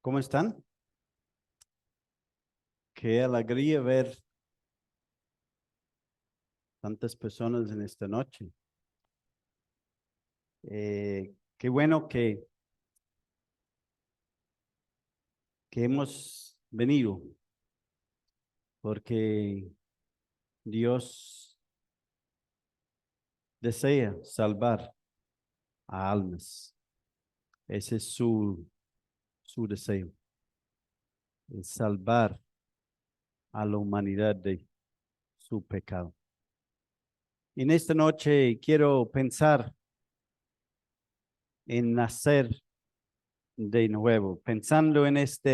¿Cómo están? Qué alegría ver tantas personas en esta noche. Qué bueno que hemos venido, porque Dios desea salvar a almas. Ese es su deseo, es salvar a la humanidad de su pecado. Y en esta noche quiero pensar en nacer de nuevo, pensando en esta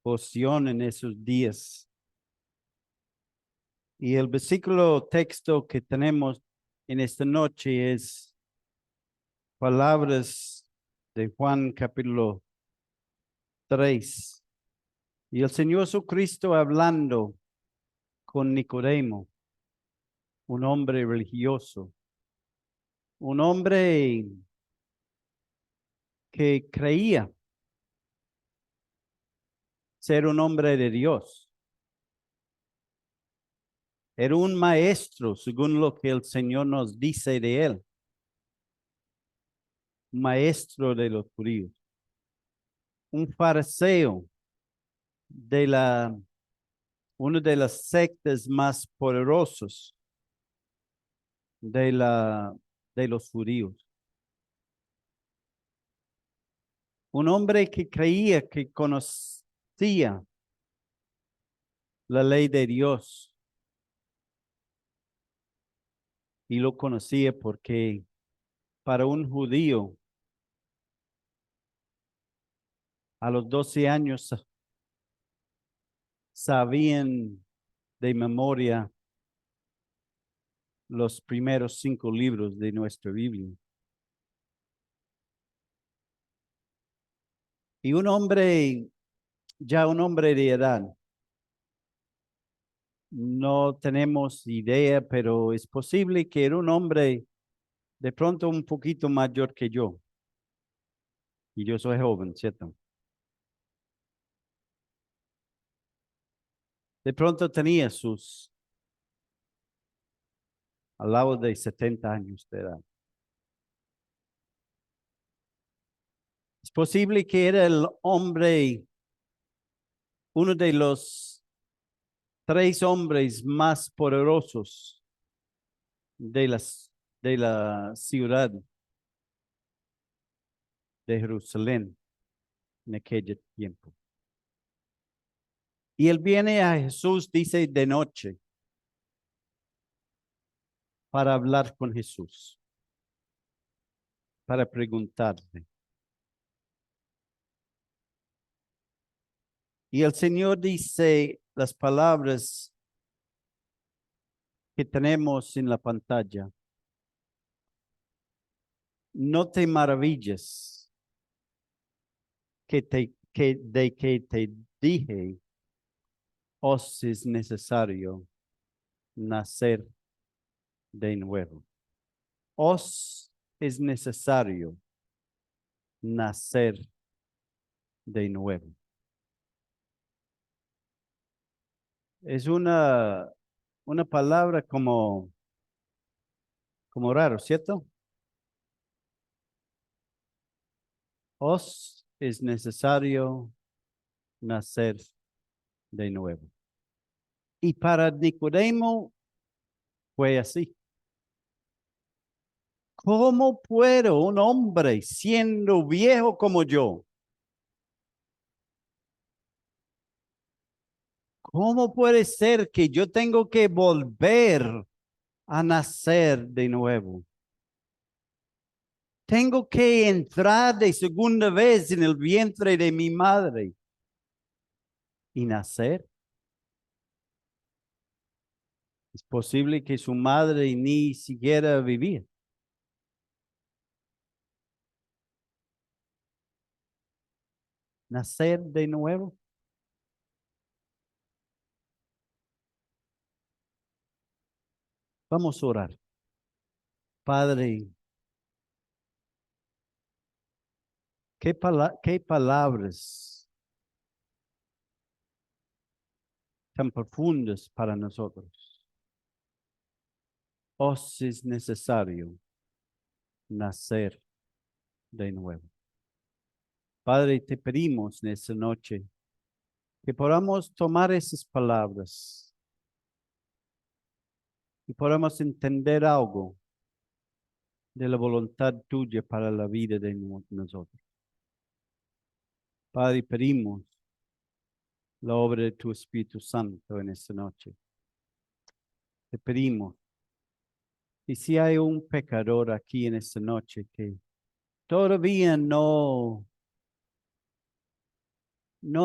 porción en esos días. Y el versículo texto que tenemos en esta noche es palabras de Juan capítulo 3. Y el Señor Jesucristo hablando con Nicodemo, un hombre religioso, un hombre que creía ser un hombre de Dios. Era un maestro, según lo que el Señor nos dice de él, maestro de los judíos, un fariseo de una de las sectas más poderosas de de los judíos. Un hombre que creía que conocía la ley de Dios y lo conocía porque para un judío a los 12 años sabían de memoria los primeros 5 libros de nuestra Biblia. Y un hombre, ya un hombre de edad, no tenemos idea, pero es posible que era un hombre de pronto un poquito mayor que yo. Y yo soy joven, ¿cierto? De pronto tenía al lado de 70 años de edad. Es posible que era el hombre, uno de los 3 hombres más poderosos de de la ciudad de Jerusalén en aquel tiempo. Y él viene a Jesús, dice, de noche para hablar con Jesús, para preguntarle. Y el Señor dice las palabras que tenemos en la pantalla. No te maravilles de que te dije, os es necesario nacer de nuevo. Os es necesario nacer de nuevo. Es una palabra como raro, ¿cierto? Os es necesario nacer de nuevo. Y para Nicodemo fue así. ¿Cómo puede un hombre siendo viejo como yo? ¿Cómo puede ser que yo tengo que volver a nacer de nuevo? Tengo que entrar de segunda vez en el vientre de mi madre y nacer. Es posible que su madre ni siquiera vivía. Nacer de nuevo. Vamos a orar. Padre, qué palabras tan profundas para nosotros. Os es necesario nacer de nuevo. Padre, te pedimos en esta noche que podamos tomar esas palabras y podamos entender algo de la voluntad tuya para la vida de nosotros. Padre, pedimos la obra de tu Espíritu Santo en esta noche. Te pedimos, y si hay un pecador aquí en esta noche que todavía no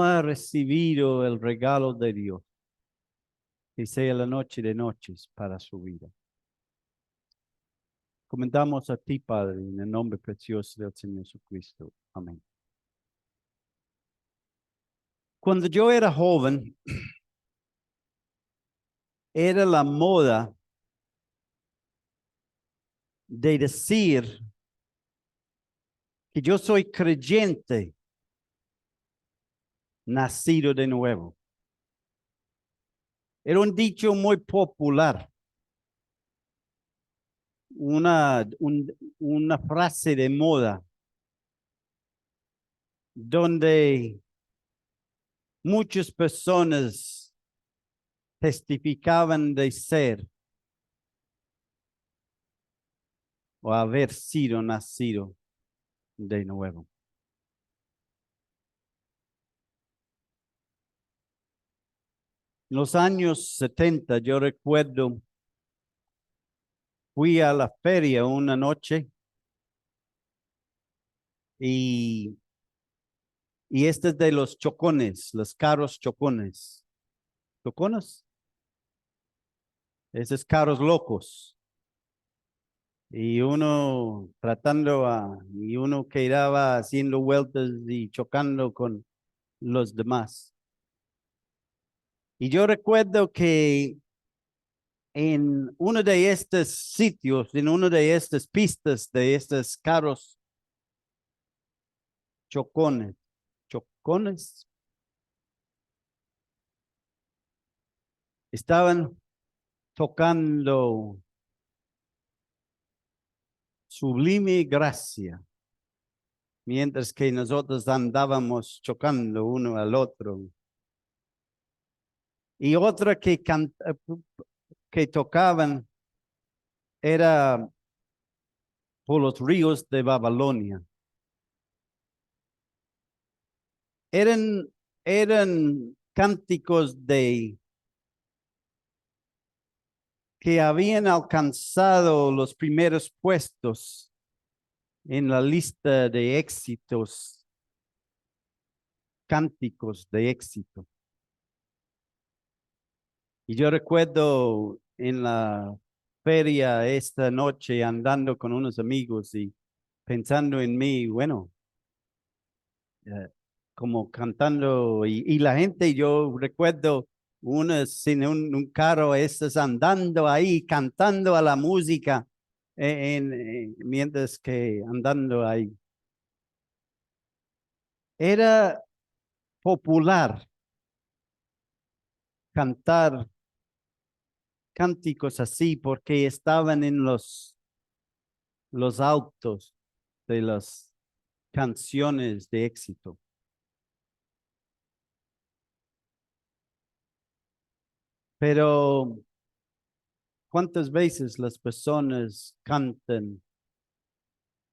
ha recibido el regalo de Dios, que sea la noche de noches para su vida. Comentamos a ti, Padre, en el nombre precioso del Señor Jesucristo. Amén. Cuando yo era joven, era la moda de decir que yo soy creyente, nacido de nuevo. Era un dicho muy popular, una frase de moda, donde muchas personas testificaban de ser o haber sido nacido de nuevo. En los años 70, yo recuerdo, fui a la feria una noche y este es de los chocones, los carros chocones. ¿Chocones? Esos carros locos. Y uno y uno que iba haciendo vueltas y chocando con los demás. Y yo recuerdo que en uno de estos sitios, en uno de estas pistas de estos carros chocones, estaban tocando Sublime Gracia, mientras que nosotros andábamos chocando uno al otro. Y otra que tocaban era por los ríos de Babilonia. Eran cánticos que habían alcanzado los primeros puestos en la lista de éxitos, cánticos de éxito. Y yo recuerdo en la feria esta noche andando con unos amigos y pensando en mí, bueno, como cantando y la gente, yo recuerdo unos en un carro, estos andando ahí, cantando a la música, mientras que andando ahí. Era popular cantar cánticos así porque estaban en los autos de las canciones de éxito. Pero ¿cuántas veces las personas cantan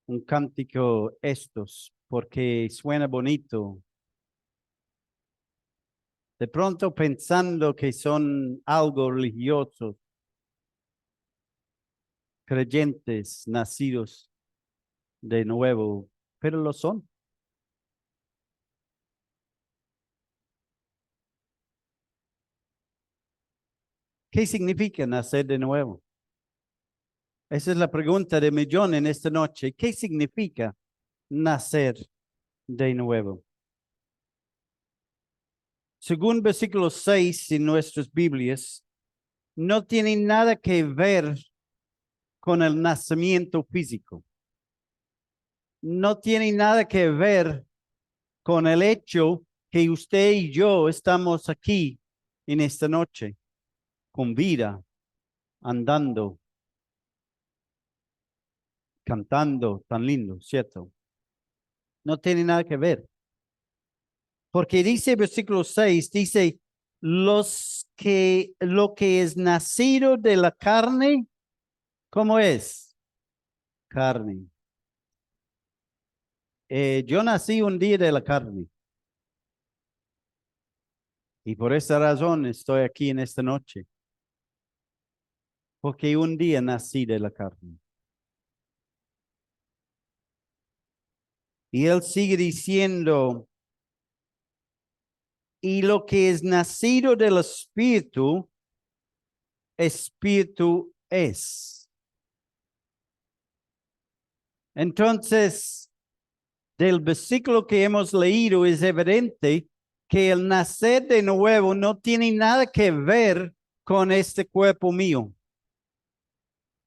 un cántico estos porque suena bonito? De pronto pensando que son algo religiosos, creyentes, nacidos de nuevo, pero lo son. ¿Qué significa nacer de nuevo? Esa es la pregunta de millón en esta noche. ¿Qué significa nacer de nuevo? Según versículo 6 en nuestras Biblias, no tiene nada que ver con el nacimiento físico. no tiene nada que ver con el hecho que usted y yo estamos aquí en esta noche, con vida, andando, cantando, tan lindo, ¿cierto? No tiene nada que ver. Porque dice versículo 6, dice, lo que es nacido de la carne, ¿cómo es? Carne. Yo nací un día de la carne y por esa razón estoy aquí en esta noche. Porque un día nací de la carne. Y él sigue diciendo, y lo que es nacido del espíritu, espíritu es. Entonces, del versículo que hemos leído es evidente que el nacer de nuevo no tiene nada que ver con este cuerpo mío.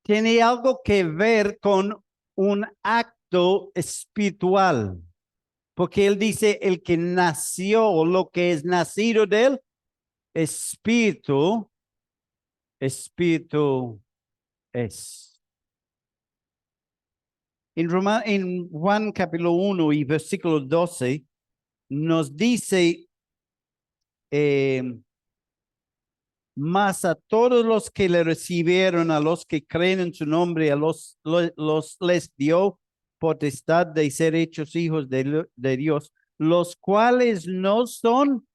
Tiene algo que ver con un acto espiritual. Porque él dice, el que nació, lo que es nacido de él, espíritu, espíritu es. En Juan capítulo 1 y versículo 12 nos dice, eh, mas a todos los que le recibieron, a los que creen en su nombre, les dio potestad de ser hechos hijos de Dios, los cuales no son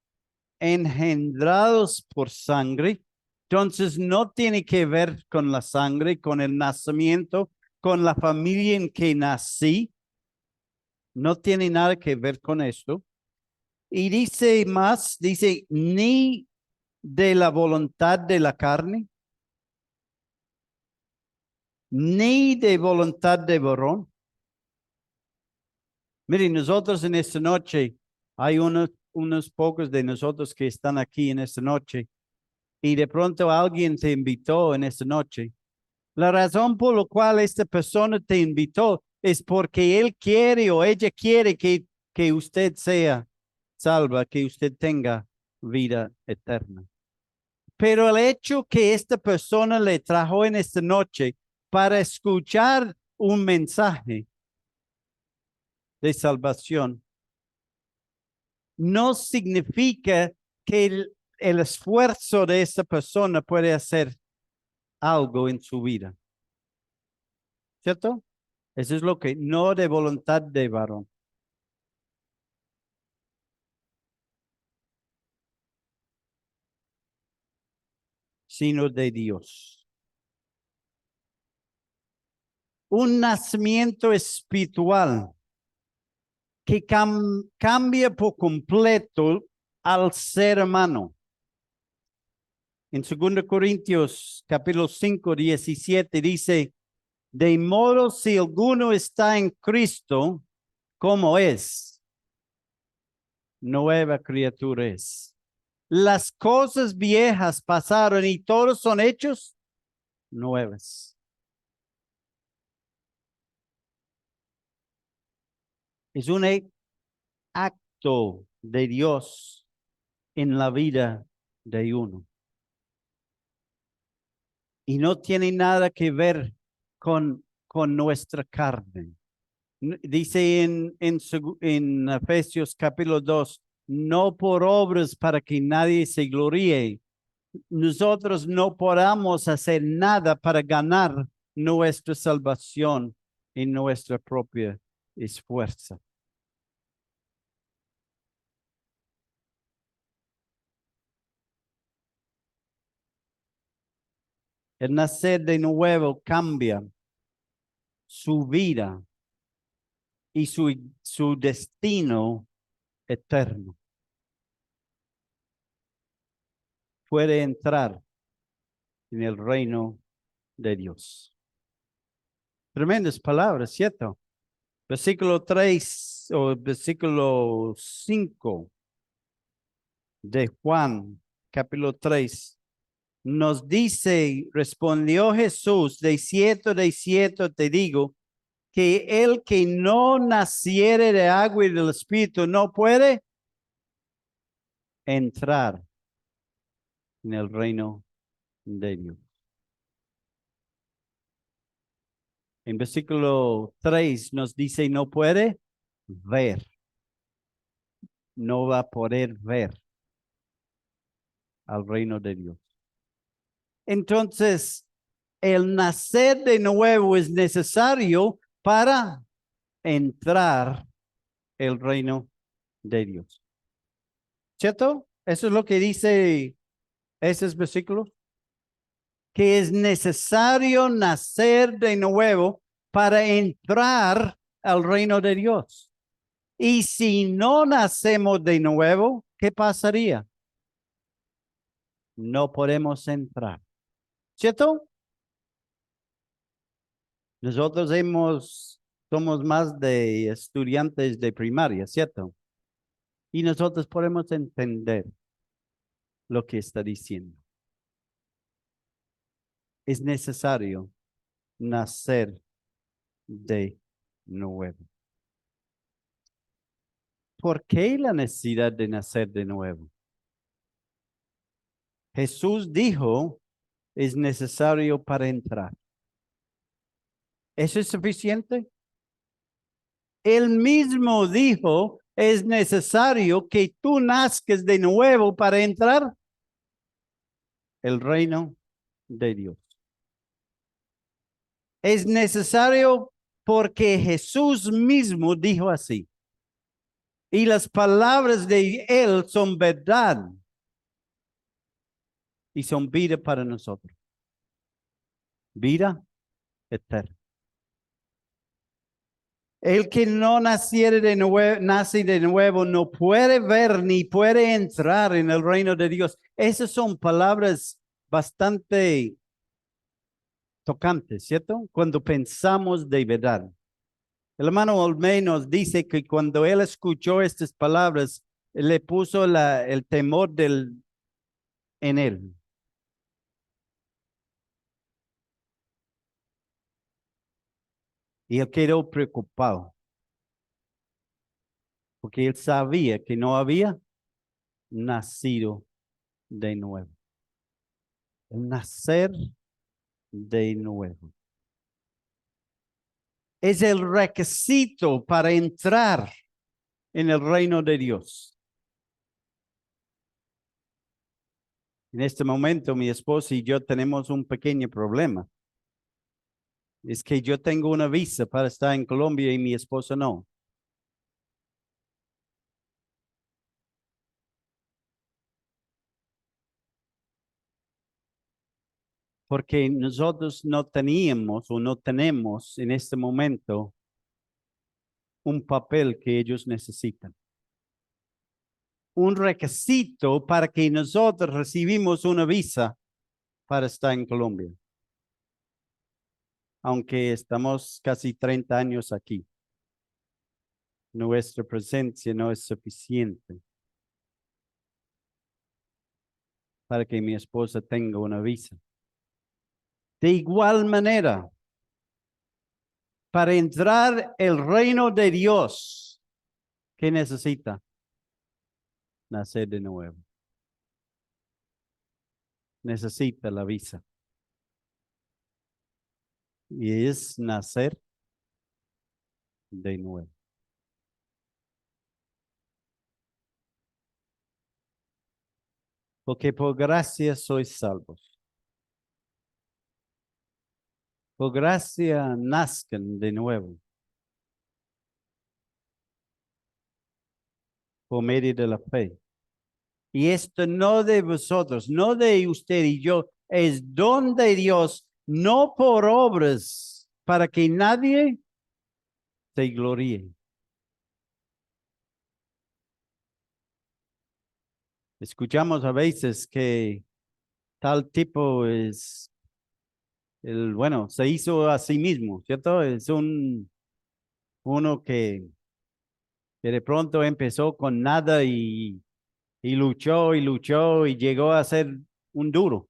engendrados por sangre. Entonces no tiene que ver con la sangre, con el nacimiento, con la familia en que nací. No tiene nada que ver con esto. Y dice más, dice, ni de la voluntad de la carne, ni de voluntad de varón. Miren, nosotros en esta noche, hay unos pocos de nosotros que están aquí en esta noche y de pronto alguien te invitó en esta noche. La razón por la cual esta persona te invitó es porque él quiere o ella quiere que usted sea salva, que usted tenga vida eterna. Pero el hecho que esta persona le trajo en esta noche para escuchar un mensaje de salvación no significa que el esfuerzo de esa persona puede hacer algo en su vida. ¿Cierto? Eso es lo que no de voluntad de varón. Sino de Dios. Un nacimiento espiritual que cambia por completo al ser humano. En 2 Corintios capítulo 5, 17 dice, de modo si alguno está en Cristo, ¿cómo es? Nueva criatura es. Las cosas viejas pasaron y todos son hechos nuevas. Es un acto de Dios en la vida de uno. Y no tiene nada que ver con nuestra carne. Dice en Efesios capítulo 2, no por obras para que nadie se gloríe. Nosotros no podamos hacer nada para ganar nuestra salvación en nuestra propia esfuerzo. El nacer de nuevo cambia su vida y su destino eterno. Puede entrar en el reino de Dios. Tremendas palabras, ¿cierto? Versículo 3 o versículo 5 de Juan, capítulo 3, nos dice, respondió Jesús, de cierto te digo, que el que no naciere de agua y del Espíritu no puede entrar en el reino de Dios. En versículo 3 nos dice, no puede ver, no va a poder ver al reino de Dios. Entonces, el nacer de nuevo es necesario para entrar el reino de Dios. ¿Cierto? Eso es lo que dice esos versículos. Que es necesario nacer de nuevo para entrar al reino de Dios. Y si no nacemos de nuevo, ¿qué pasaría? No podemos entrar. ¿Cierto? Nosotros somos más de estudiantes de primaria, ¿cierto? Y nosotros podemos entender lo que está diciendo. Es necesario nacer de nuevo. ¿Por qué la necesidad de nacer de nuevo? Jesús dijo, es necesario para entrar. ¿Eso es suficiente? Él mismo dijo, es necesario que tú nazcas de nuevo para entrar el reino de Dios. Es necesario porque Jesús mismo dijo así. Y las palabras de Él son verdad y son vida para nosotros. Vida eterna. El que no naciere de nuevo, nace de nuevo, no puede ver ni puede entrar en el reino de Dios. Esas son palabras bastante tocantes, ¿cierto? Cuando pensamos de verdad. El hermano Olmé nos dice que cuando él escuchó estas palabras, le puso el temor en él. Y él quedó preocupado. Porque él sabía que no había nacido de nuevo. El nacer de nuevo. Es el requisito para entrar en el reino de Dios. En este momento, mi esposa y yo tenemos un pequeño problema. Es que yo tengo una visa para estar en Colombia y mi esposa no. Porque nosotros no teníamos o no tenemos en este momento un papel que ellos necesitan. Un requisito para que nosotros recibimos una visa para estar en Colombia. Aunque estamos casi 30 años aquí. Nuestra presencia no es suficiente para que mi esposa tenga una visa. De igual manera, para entrar el reino de Dios, ¿qué necesita? Nacer de nuevo. Necesita la visa. Y es nacer de nuevo. Porque por gracia sois salvos. Por gracia nazcan de nuevo. Por medio de la fe. Y esto no de vosotros, no de usted y yo, es don de Dios, no por obras, para que nadie se gloríe. Escuchamos a veces que tal tipo bueno, se hizo a sí mismo, ¿cierto? Es uno que de pronto empezó con nada y luchó y llegó a ser un duro.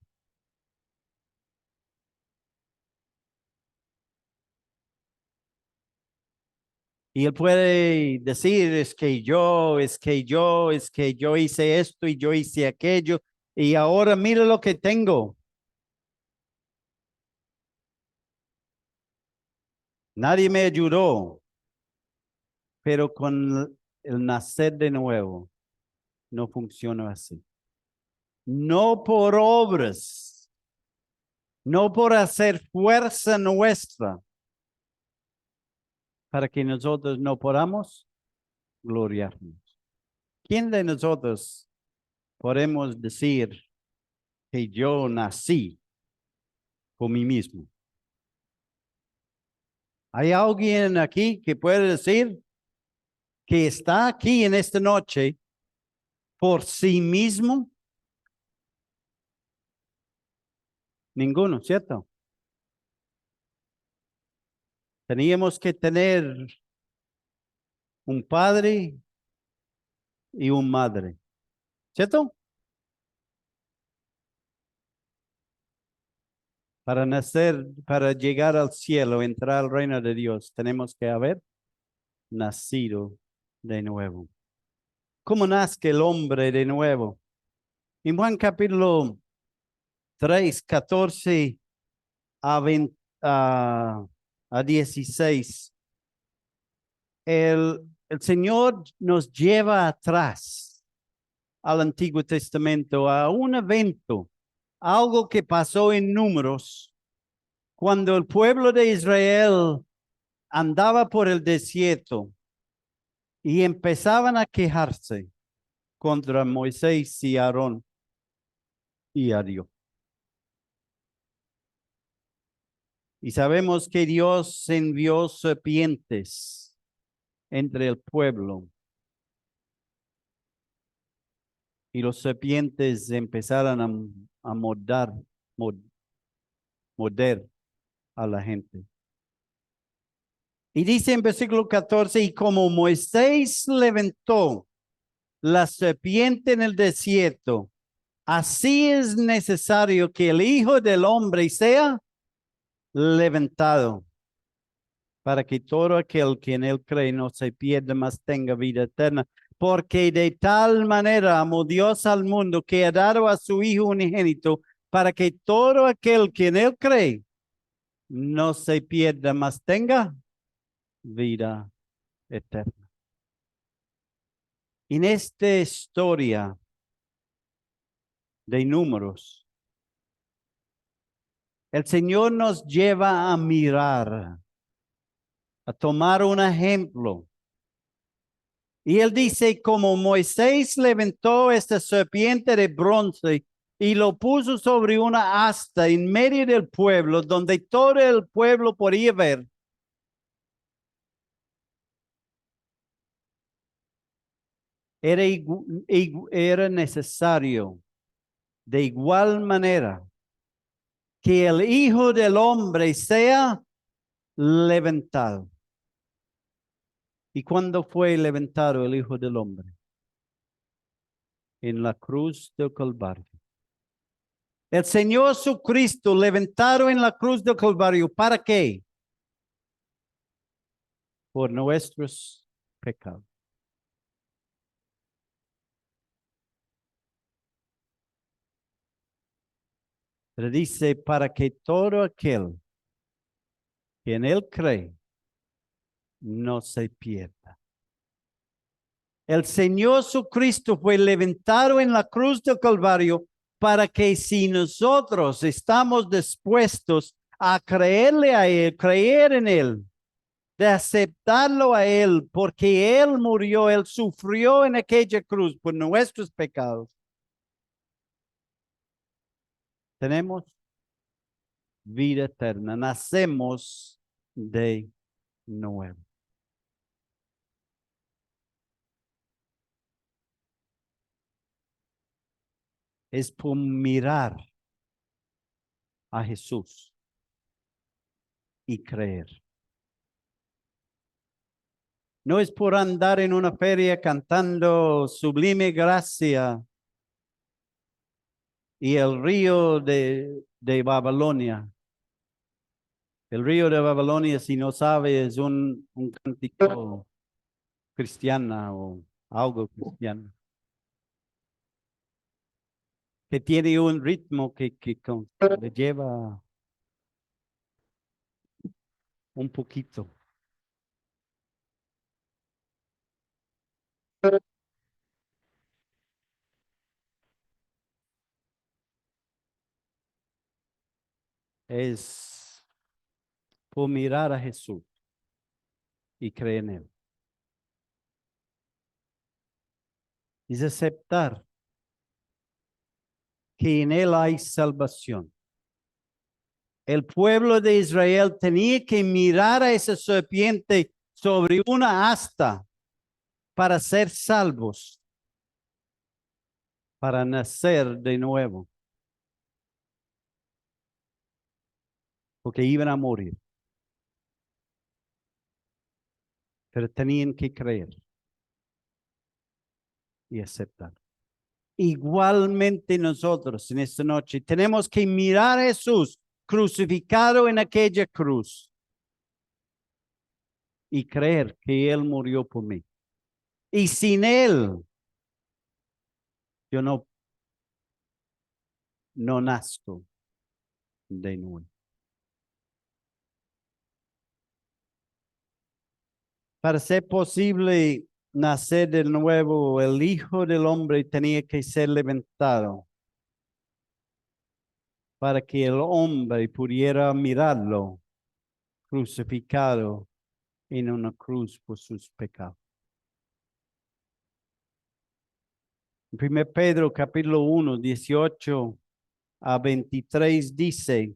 Y él puede decir, es que yo hice esto y yo hice aquello, y ahora mira lo que tengo. Nadie me ayudó, pero con el nacer de nuevo no funciona así. No por obras, no por hacer fuerza nuestra, para que nosotros no podamos gloriarnos. ¿Quién de nosotros podemos decir que yo nací por mí mismo? ¿Hay alguien aquí que puede decir que está aquí en esta noche por sí mismo? Ninguno, ¿cierto? Teníamos que tener un padre y una madre, ¿cierto? Para nacer, para llegar al cielo, entrar al reino de Dios, tenemos que haber nacido de nuevo. ¿Cómo nace el hombre de nuevo? En Juan capítulo 3, 14 a, 20, a 16, el Señor nos lleva atrás al Antiguo Testamento, a un evento, algo que pasó en Números, cuando el pueblo de Israel andaba por el desierto y empezaban a quejarse contra Moisés y Aarón y a Dios. Y sabemos que Dios envió serpientes entre el pueblo y los serpientes empezaron a morder a la gente. Y dice en versículo 14, y como Moisés levantó la serpiente en el desierto, así es necesario que el Hijo del Hombre sea levantado, para que todo aquel que en él cree no se pierda, mas tenga vida eterna. Porque de tal manera amó Dios al mundo que ha dado a su Hijo unigénito, para que todo aquel que en él cree no se pierda, mas tenga vida eterna. En esta historia de Números, el Señor nos lleva a mirar, a tomar un ejemplo. Y él dice, como Moisés levantó esta serpiente de bronce y lo puso sobre una asta en medio del pueblo, donde todo el pueblo podía ver. Era necesario de igual manera que el Hijo del Hombre sea levantado. ¿Y cuándo fue levantado el Hijo del Hombre? En la cruz del Calvario. El Señor Jesucristo levantado en la cruz del Calvario. ¿Para qué? Por nuestros pecados. Pero dice, para que todo aquel que en él cree no se pierda. El Señor Jesucristo fue levantado en la cruz del Calvario para que si nosotros estamos dispuestos a creerle a Él, creer en Él, de aceptarlo a Él, porque Él murió, Él sufrió en aquella cruz por nuestros pecados, tenemos vida eterna, nacemos de nuevo. Es por mirar a Jesús y creer. No es por andar en una feria cantando Sublime Gracia y el río de Babilonia. El río de Babilonia, si no sabe, es un cántico cristiana o algo cristiano, que tiene un ritmo que le lleva un poquito. Es por mirar a Jesús y creer en Él. Es aceptar que en Él hay salvación. El pueblo de Israel tenía que mirar a esa serpiente sobre una asta para ser salvos, para nacer de nuevo, porque iban a morir, pero tenían que creer y aceptar. Igualmente nosotros en esta noche tenemos que mirar a Jesús crucificado en aquella cruz y creer que Él murió por mí. Y sin Él, yo no nazco de nuevo. Para ser posible nacer de nuevo, el Hijo del Hombre tenía que ser levantado para que el hombre pudiera mirarlo crucificado en una cruz por sus pecados. En 1 Pedro capítulo 1, 18 a 23 dice,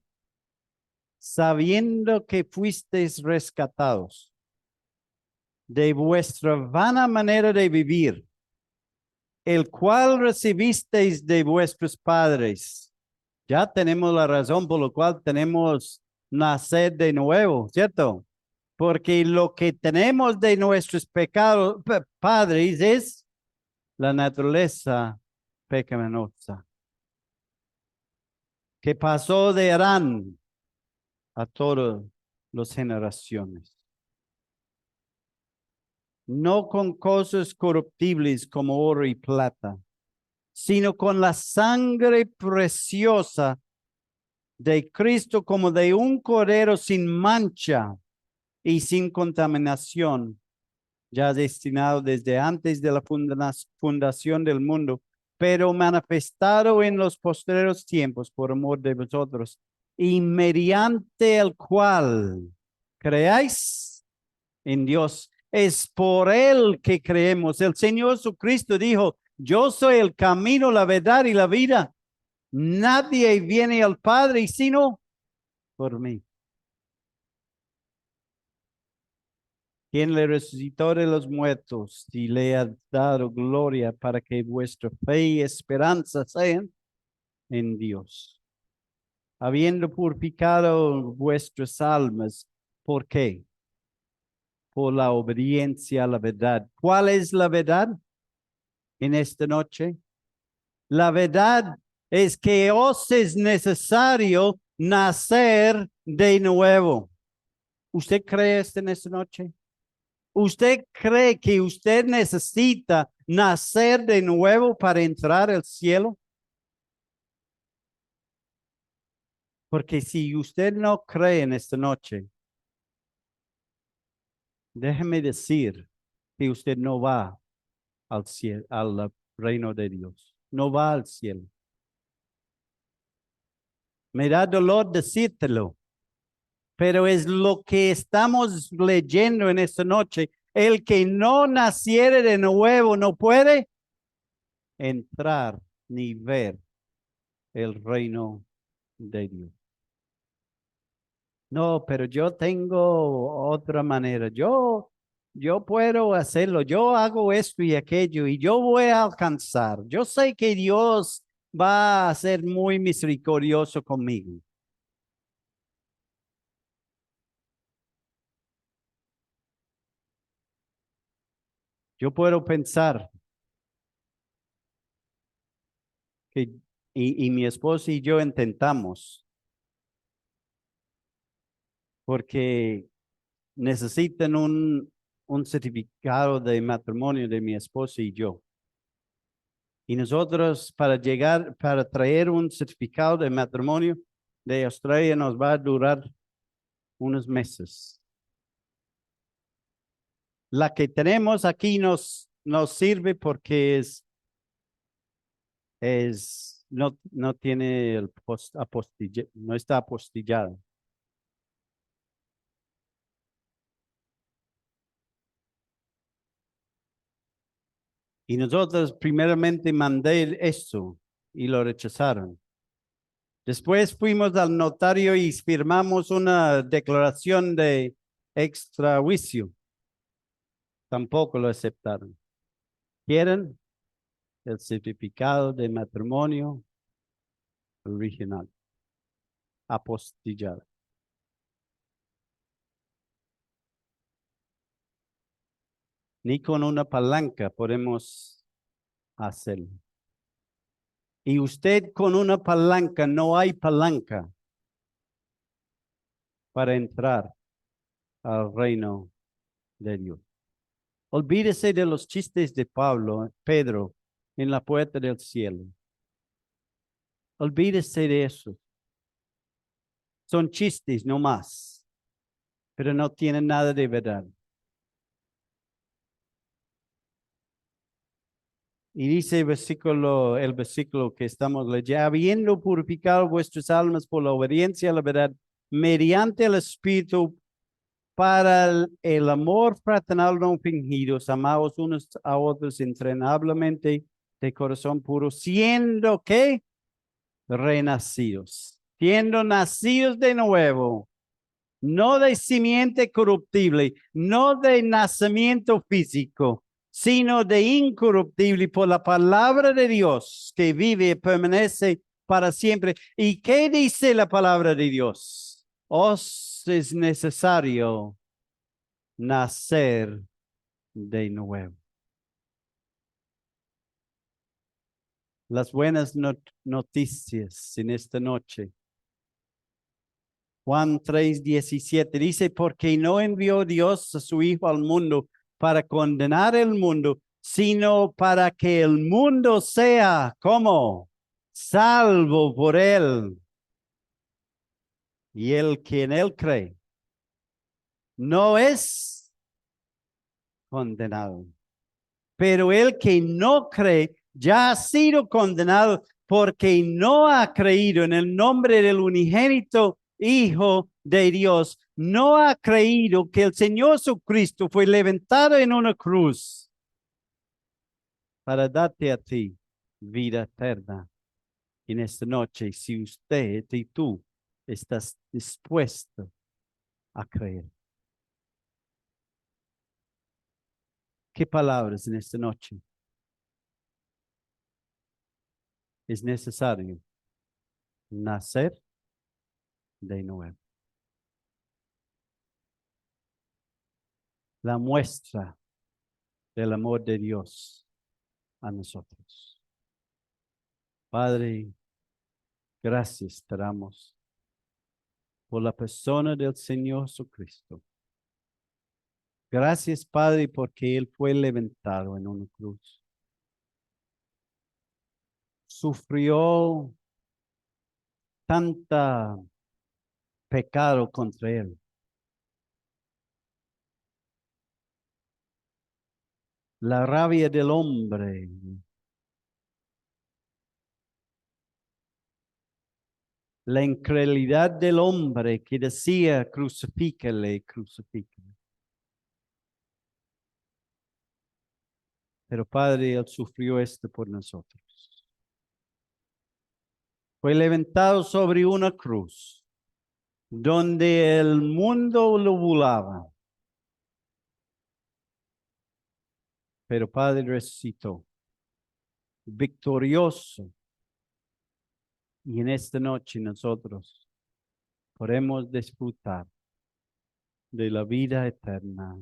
sabiendo que fuisteis rescatados de vuestra vana manera de vivir, el cual recibisteis de vuestros padres. Ya tenemos la razón por la cual tenemos nacer de nuevo, ¿cierto? Porque lo que tenemos de nuestros pecados, padres, es la naturaleza pecaminosa, que pasó de Adán a todas las generaciones. No con cosas corruptibles como oro y plata, sino con la sangre preciosa de Cristo como de un cordero sin mancha y sin contaminación, ya destinado desde antes de la fundación del mundo, pero manifestado en los postreros tiempos por amor de vosotros, y mediante el cual creáis en Dios. Es por Él que creemos. El Señor Jesucristo dijo, yo soy el camino, la verdad y la vida. Nadie viene al Padre sino por mí. Quien le resucitó de los muertos y le ha dado gloria para que vuestra fe y esperanza sean en Dios. Habiendo purificado vuestras almas, ¿por qué? Por la obediencia a la verdad. ¿Cuál es la verdad en esta noche? La verdad es que os es necesario nacer de nuevo. ¿Usted cree esto en esta noche? ¿Usted cree que usted necesita nacer de nuevo para entrar al cielo? Porque si usted no cree en esta noche, déjeme decir que usted no va al cielo, al reino de Dios. No va al cielo. Me da dolor decírtelo, pero es lo que estamos leyendo en esta noche. El que no naciere de nuevo no puede entrar ni ver el reino de Dios. No, pero yo tengo otra manera. Yo puedo hacerlo. Yo hago esto y aquello y yo voy a alcanzar. Yo sé que Dios va a ser muy misericordioso conmigo. Yo puedo pensar que, y mi esposa y yo intentamos porque necesitan un certificado de matrimonio de mi esposa y yo. Y nosotros para traer un certificado de matrimonio de Australia nos va a durar unos meses. La que tenemos aquí nos sirve porque no tiene no está apostillada. Y nosotros primeramente mandé esto y lo rechazaron. Después fuimos al notario y firmamos una declaración de extrajuicio. Tampoco lo aceptaron. Quieren el certificado de matrimonio original, apostillado. Ni con una palanca podemos hacerlo. Y usted con una palanca, no hay palanca para entrar al reino de Dios. Olvídese de los chistes de Pedro, en la puerta del cielo. Olvídese de eso. Son chistes no más, pero no tienen nada de verdad. Y dice el versículo que estamos leyendo, habiendo purificado vuestras almas por la obediencia a la verdad, mediante el Espíritu, para el amor fraternal no fingidos, amados unos a otros entrenablemente de corazón puro, siendo que renacidos, siendo nacidos de nuevo, no de simiente corruptible, no de nacimiento físico, sino de incorruptible por la palabra de Dios que vive y permanece para siempre. ¿Y qué dice la palabra de Dios? Os es necesario nacer de nuevo. Las buenas noticias en esta noche. Juan 3:17 dice, porque no envió Dios a su Hijo al mundo para condenar el mundo, sino para que el mundo sea como salvo por él. Y el que en él cree no es condenado. Pero el que no cree ya ha sido condenado porque no ha creído en el nombre del unigénito Hijo de Dios. No ha creído que el Señor Jesucristo fue levantado en una cruz para darte a ti vida eterna en esta noche. Si usted y tú estás dispuesto a creer. ¿Qué palabras en esta noche? Es necesario nacer de nuevo. La muestra del amor de Dios a nosotros. Padre, gracias te damos por la persona del Señor Jesucristo. Gracias, Padre, porque Él fue levantado en una cruz. Sufrió tanta pecado contra Él. La rabia del hombre. La incredulidad del hombre que decía, crucifícale, crucifícale. Pero Padre, Él sufrió esto por nosotros. Fue levantado sobre una cruz donde el mundo lo burlaba. Pero Padre resucitó, victorioso. Y en esta noche nosotros podemos disfrutar de la vida eterna,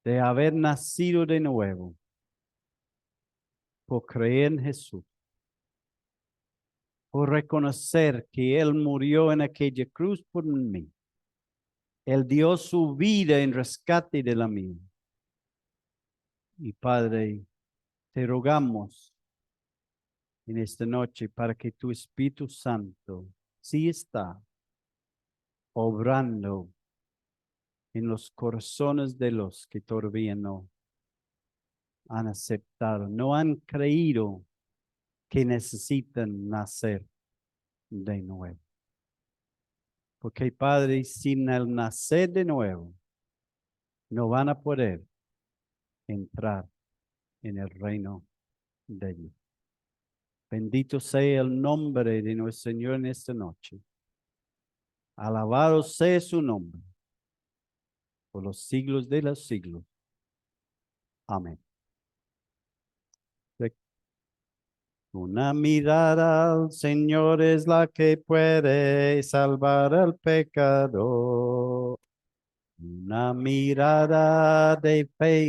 de haber nacido de nuevo por creer en Jesús, por reconocer que Él murió en aquella cruz por mí Él dio su vida en rescate de la mía. Y Padre, te rogamos en esta noche para que tu Espíritu Santo sí está obrando en los corazones de los que todavía no han aceptado, no han creído que necesitan nacer de nuevo. Porque Padre, sin el nacer de nuevo, no van a poder entrar en el reino de Dios. Bendito sea el nombre de nuestro Señor en esta noche. Alabado sea su nombre por los siglos de los siglos. Amén. Una mirada al Señor es la que puede salvar al pecador. Una mirada de fe